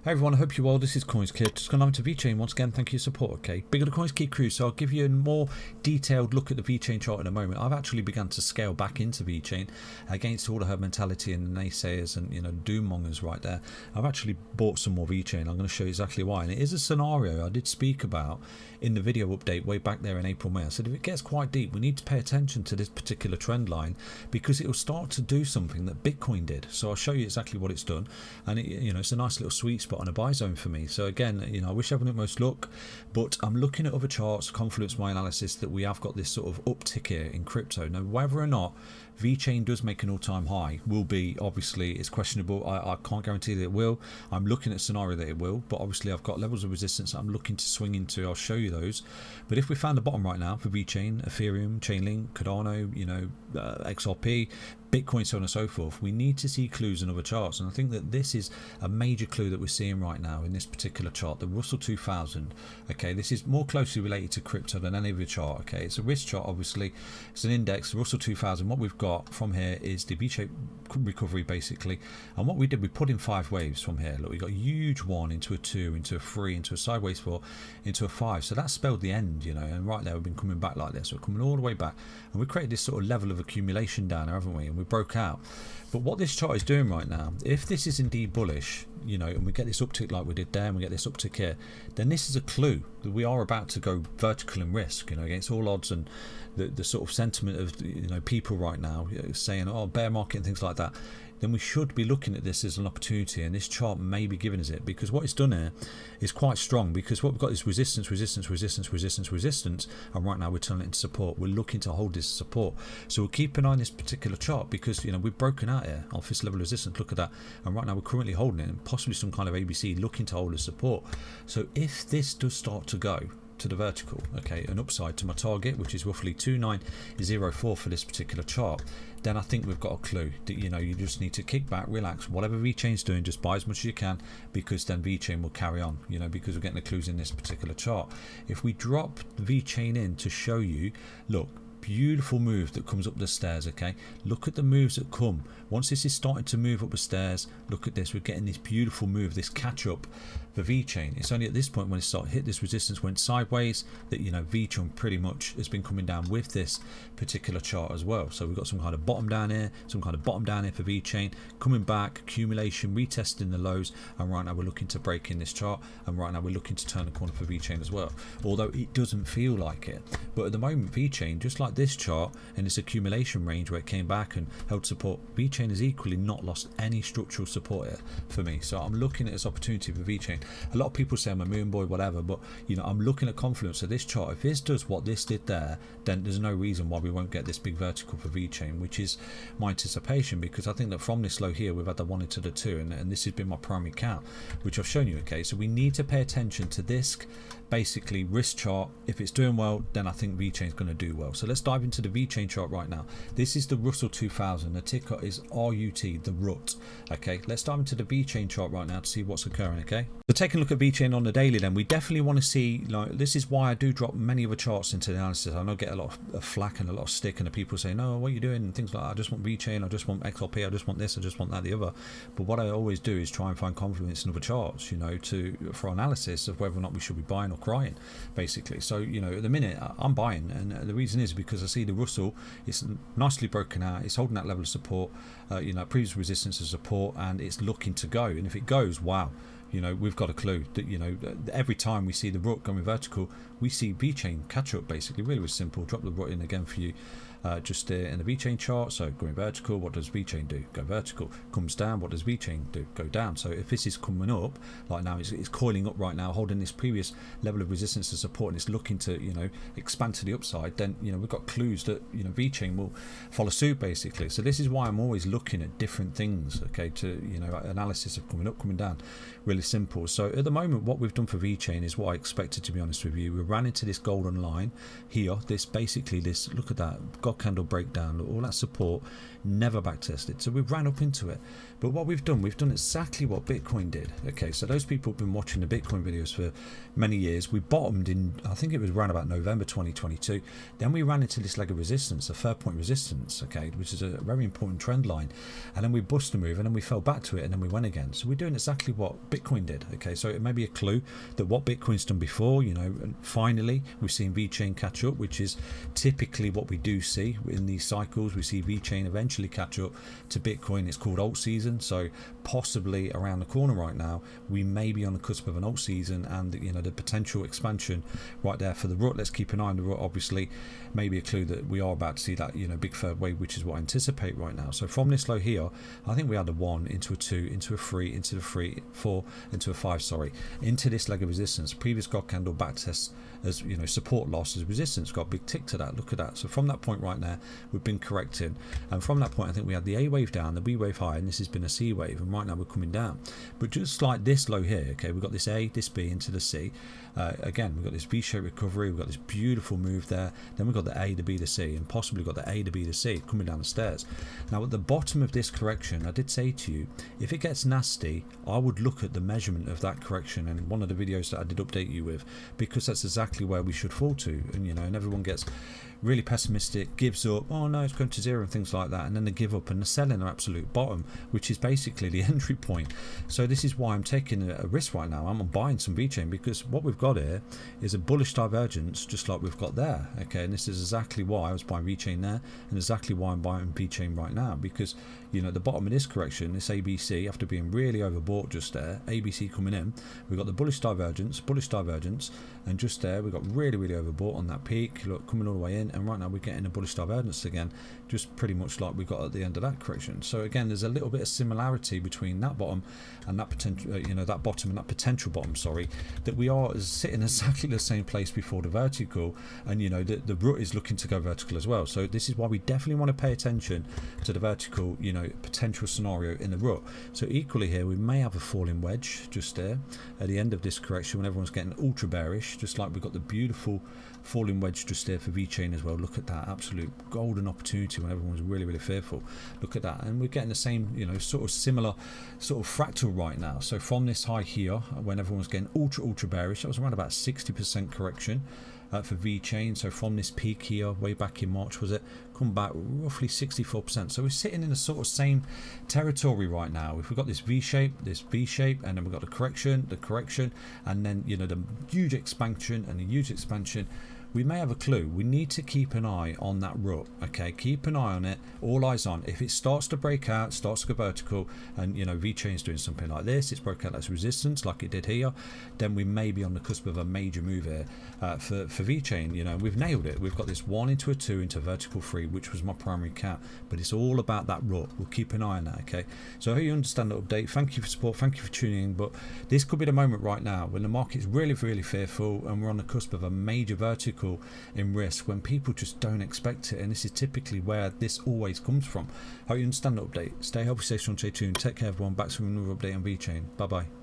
Hey everyone, I hope you're well. This is CoinsKid. Just going on to VChain once again. Thank you for your support. Okay, big of the CoinsKid crew. So I'll give you a more detailed look at the VChain chart in a moment. I've actually begun to scale back into VChain against all of her mentality and the naysayers and doom mongers right there. I've actually bought some more VChain. I'm going to show you exactly why. And it is a scenario I did speak about in the video update way back there in April, May. I said if it gets quite deep, we need to pay attention to this particular trend line because it will start to do something that Bitcoin did. So I'll show you exactly what it's done, and it's a nice little sweet spot on a buy zone for me. So again, I wish everyone most luck, but I'm looking at other charts, confluence my analysis that we have got this sort of uptick here in crypto. Now, whether or not VChain does make an all-time high will be, obviously, it's questionable. I can't guarantee that it will. I'm looking at a scenario that it will, but obviously I've got levels of resistance I'm looking to swing into. I'll show you those. But if we found the bottom right now for VChain, Ethereum, Chainlink, Cardano, XRP, Bitcoin, so on and so forth, we need to see clues in other charts, and I think that this is a major clue that we're seeing right now in this particular chart, the Russell 2000. Okay, this is more closely related to crypto than any other chart. Okay, it's a risk chart, obviously. It's an index, Russell 2000. What we've got from here is the V-shaped recovery basically, and what we did, we put in 5 waves from here. Look, we got a huge 1 into a 2 into a 3 into a sideways 4 into a 5, so that spelled the end, and right there we've been coming back like this. We're coming all the way back, and we created this sort of level of accumulation down there, haven't we? And we broke out. But what this chart is doing right now, if this is indeed bullish, and we get this uptick like we did there, and we get this uptick here, then this is a clue that we are about to go vertical in risk, against all odds, and the sort of sentiment of people right now saying, oh, bear market and things like that. Then we should be looking at this as an opportunity, and this chart may be giving us it, because what it's done here is quite strong, because what we've got is resistance, resistance, resistance, resistance, resistance, and right now we're turning it into support. We're looking to hold this support, so we'll keep an eye on this particular chart, because we've broken out here off this level of resistance. Look at that, and right now we're currently holding it, and possibly some kind of ABC looking to hold as support. So if this does start to go to the vertical, okay, an upside to my target, which is roughly 2904 for this particular chart, then I think we've got a clue that you just need to kick back, relax, whatever VChain's doing, just buy as much as you can, because then VChain will carry on, because we're getting the clues in this particular chart. If we drop VChain in to show you, look, beautiful move that comes up the stairs. Okay, look at the moves that come once this is starting to move up the stairs. Look at this, we're getting this beautiful move, this catch up for VChain. It's only at this point when it started hit this resistance, went sideways, that VChain pretty much has been coming down with this particular chart as well. So we've got some kind of bottom down here, some kind of bottom down here for VChain, coming back, accumulation, retesting the lows, and right now we're looking to break in this chart, and right now we're looking to turn the corner for VChain as well, although it doesn't feel like it. But at the moment, VChain, just like this chart in this accumulation range where it came back and held support, VChain has equally not lost any structural support here for me. So I'm looking at this opportunity for VChain. A lot of people say I'm a moon boy, whatever, but I'm looking at confluence of this chart. If this does what this did there, then there's no reason why we won't get this big vertical for VChain, which is my anticipation, because I think that from this low here we've had the 1 into the 2, and this has been my primary count, which I've shown you. Okay, so we need to pay attention to this basically risk chart. If it's doing well, then I think VChain is going to do well. So let's dive into the VChain chart right now. This is the Russell 2000. The ticker is RUT, the RUT. Okay, let's dive into the VChain chart right now to see what's occurring. Okay, so taking a look at VChain on the daily, then we definitely want to see, this is why I do drop many other charts into the analysis. I know I get a lot of flack and a lot of stick, and the people say, no, what are you doing, and things like that. I just want VChain, I just want XRP, I just want this, I just want that, the other. But what I always do is try and find confluence in other charts, for analysis of whether or not we should be buying or crying, basically. So at the minute I'm buying, and the reason is because I see the Russell, it's nicely broken out, it's holding that level of support, previous resistance of support, and it's looking to go. And if it goes, wow, we've got a clue that every time we see the RUT going vertical, we see VChain catch up. Basically, really simple. Drop the RUT in again for you, just in the VChain chart. So going vertical, what does VChain do? Go vertical. Comes down, what does VChain do? Go down. So if this is coming up like now, it's coiling up right now, holding this previous level of resistance and support, and it's looking to expand to the upside, then we've got clues that VChain will follow suit, basically. So this is why I'm always looking at different things, okay, to analysis of coming up, coming down. Really simple. So at the moment, what we've done for VChain is what I expected, to be honest with you. We ran into this golden line here, this look at that, got stock candle breakdown, look, all that support, never back tested. So we ran up into it. But what we've done exactly what Bitcoin did. Okay, so those people have been watching the Bitcoin videos for many years. We bottomed in, I think it was around about November 2022. Then we ran into this leg of resistance, a 3rd-point resistance, okay, which is a very important trend line. And then we bust the move, and then we fell back to it, and then we went again. So we're doing exactly what Bitcoin did. Okay, so it may be a clue that what Bitcoin's done before, you know, and finally we've seen VChain catch up, which is typically what we do see in these cycles. We see VChain eventually catch up to Bitcoin. It's called alt season, so possibly around the corner right now we may be on the cusp of an alt season, and you know, the potential expansion right there for the RUT. Let's keep an eye on the RUT. Obviously, maybe a clue that we are about to see that, you know, big 3rd wave, which is what I anticipate right now. So from this low here, I think we had a 1 into a 2 into a 3 into the 3 4 into a 5, sorry, into this leg of resistance. Previous God candle back test as, you know, support loss as resistance, got a big tick to that. Look at that. So from that point right there, we've been correcting, and from that point I think we had the A wave down, the B wave high, and this has been a C wave, and right now we're coming down. But just like this low here, okay, we've got this A, this B into the C. Again, we've got this V-shaped recovery, we've got this beautiful move there, then we've got the A, the B, the C, and possibly got the A, the B, the C coming down the stairs. Now at the bottom of this correction, I did say to you, if it gets nasty, I would look at the measurement of that correction, and one of the videos that I did update you with, because that's exactly where we should fall to. And you know, and everyone gets really pessimistic, gives up, oh no, it's going to zero and things like that, and then they give up and they're selling their absolute bottom, which is basically the entry point. So this is why I'm taking a risk right now. I'm buying some VChain, because what we've got here is a bullish divergence, just like we've got there. Okay, and this is exactly why I was buying VChain there, and exactly why I'm buying VChain right now, because you know, the bottom of this correction, this ABC, after being really overbought just there, ABC coming in, we've got the bullish divergence, and just there we got really overbought on that peak, look, coming all the way in, and right now we're getting a bullish divergence again, just pretty much like we got at the end of that correction. So again, there's a little bit of similarity between that bottom and that potential, you know, that bottom and that potential bottom, sorry, that we are sitting exactly the same place before the vertical, and you know, the RUT is looking to go vertical as well. So this is why we definitely want to pay attention to the vertical, you know, potential scenario in the RUT. So equally here, we may have a falling wedge just there at the end of this correction when everyone's getting ultra bearish, just like we've got the beautiful falling wedge just there for VChain as well. Look at that, absolute golden opportunity when everyone's really fearful. Look at that, and we're getting the same, you know, sort of similar sort of fractal right now. So from this high here, when everyone's getting ultra bearish, that was around about 60% correction for VChain. So from this peak here, way back in March, was it, come back roughly 64%. So we're sitting in a sort of same territory right now. If we've got this V shape, and then we've got the correction, and then, you know, the huge expansion and the huge expansion, we may have a clue. We need to keep an eye on that RUT. Okay, keep an eye on it, all eyes on. If it starts to break out, starts to go vertical, and you know, VChain's doing something like this, it's broke out as resistance like it did here, then we may be on the cusp of a major move here for VChain. You know, we've nailed it. We've got this 1 into a 2 into vertical 3, which was my primary cap, but it's all about that RUT. We'll keep an eye on that. Okay, so I hope you understand the update. Thank you for support, thank you for tuning in, but this could be the moment right now when the market's really fearful, and we're on the cusp of a major vertical in risk when people just don't expect it, and this is typically where this always comes from. Hope you understand the update. Stay healthy, stay strong, stay tuned. Take care everyone. Back to another update on VChain. Bye bye.